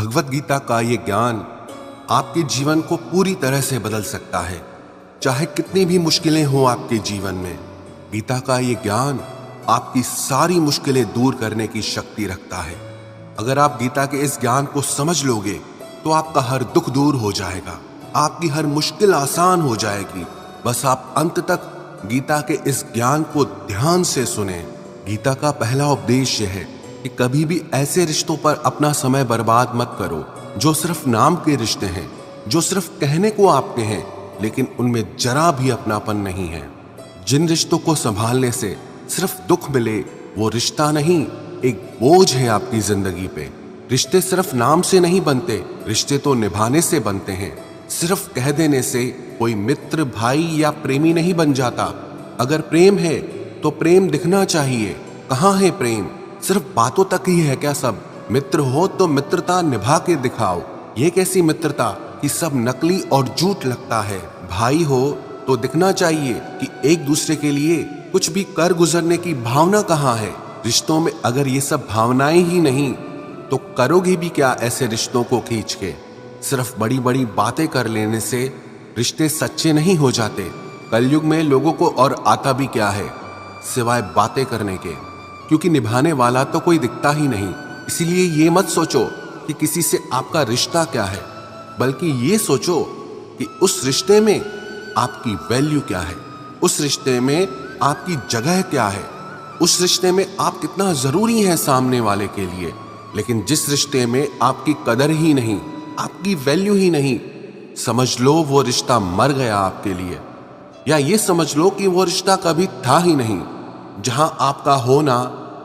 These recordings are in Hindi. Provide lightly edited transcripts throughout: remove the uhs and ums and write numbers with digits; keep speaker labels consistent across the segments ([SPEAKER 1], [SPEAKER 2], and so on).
[SPEAKER 1] भगवत गीता का ये ज्ञान आपके जीवन को पूरी तरह से बदल सकता है। चाहे कितनी भी मुश्किलें हो आपके जीवन में, गीता का ये ज्ञान आपकी सारी मुश्किलें दूर करने की शक्ति रखता है। अगर आप गीता के इस ज्ञान को समझ लोगे तो आपका हर दुख दूर हो जाएगा, आपकी हर मुश्किल आसान हो जाएगी। बस आप अंत तक गीता के इस ज्ञान को ध्यान से सुने। गीता का पहला उपदेश यह है कि कभी भी ऐसे रिश्तों पर अपना समय बर्बाद मत करो जो सिर्फ नाम के रिश्ते हैं, जो सिर्फ कहने को आपके हैं लेकिन उनमें जरा भी अपनापन नहीं है। जिन रिश्तों को संभालने से सिर्फ दुख मिले, वो रिश्ता नहीं, एक बोझ है आपकी जिंदगी पे। रिश्ते सिर्फ नाम से नहीं बनते, रिश्ते तो निभाने से बनते हैं। सिर्फ कह देने से कोई मित्र, भाई या प्रेमी नहीं बन जाता। अगर प्रेम है तो प्रेम दिखना चाहिए। कहाँ है प्रेम? सिर्फ बातों तक ही है क्या सब? मित्र हो तो मित्रता निभा के दिखाओ। ये कैसी मित्रता कि सब नकली और झूठ लगता है। भाई हो तो दिखना चाहिए कि एक दूसरे के लिए कुछ भी कर गुजरने की भावना कहाँ है। रिश्तों में अगर ये सब भावनाएं ही नहीं तो करोगे भी क्या ऐसे रिश्तों को खींच के? सिर्फ बड़ी बड़ी बातें कर लेने से रिश्ते सच्चे नहीं हो जाते। कलयुग में लोगों को और आता भी क्या है सिवाय बातें करने के, क्योंकि निभाने वाला तो कोई दिखता ही नहीं। इसीलिए ये मत सोचो कि किसी से आपका रिश्ता क्या है, बल्कि ये सोचो कि उस रिश्ते में आपकी वैल्यू क्या है, उस रिश्ते में आपकी जगह क्या है, उस रिश्ते में आप कितना जरूरी हैं सामने वाले के लिए। लेकिन जिस रिश्ते में आपकी कदर ही नहीं, आपकी वैल्यू ही नहीं, समझ लो वो रिश्ता मर गया आपके लिए। या ये समझ लो कि वो रिश्ता कभी था ही नहीं। जहां आपका होना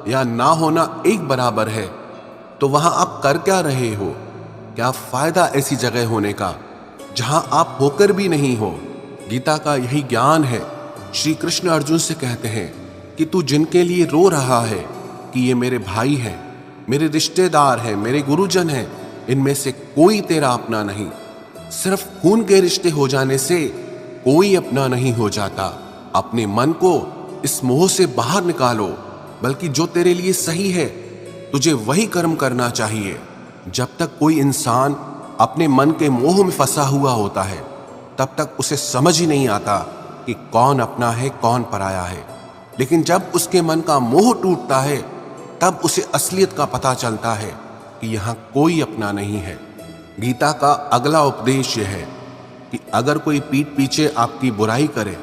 [SPEAKER 1] या ना होना एक बराबर है, तो वहां आप कर क्या रहे हो? क्या फायदा ऐसी जगह होने का जहां आप होकर भी नहीं हो? गीता का यही ज्ञान है। श्री कृष्ण अर्जुन से कहते हैं कि तू जिनके लिए रो रहा है कि ये मेरे भाई हैं, मेरे रिश्तेदार हैं, मेरे गुरुजन हैं, इनमें से कोई तेरा अपना नहीं। सिर्फ खून के रिश्ते हो जाने से कोई अपना नहीं हो जाता। अपने मन को इस मोह से बाहर निकालो, बल्कि जो तेरे लिए सही है तुझे वही कर्म करना चाहिए। जब तक कोई इंसान अपने मन के मोह में फंसा हुआ होता है, तब तक उसे समझ ही नहीं आता कि कौन अपना है कौन पराया है। लेकिन जब उसके मन का मोह टूटता है, तब उसे असलियत का पता चलता है कि यहाँ कोई अपना नहीं है। गीता का अगला उपदेश यह है कि अगर कोई पीठ पीछे आपकी बुराई करे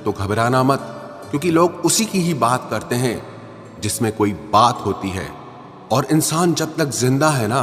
[SPEAKER 1] तो घबराना मत, क्योंकि लोग उसी की ही बात करते हैं जिसमें कोई बात होती है। और इंसान जब तक जिंदा है ना,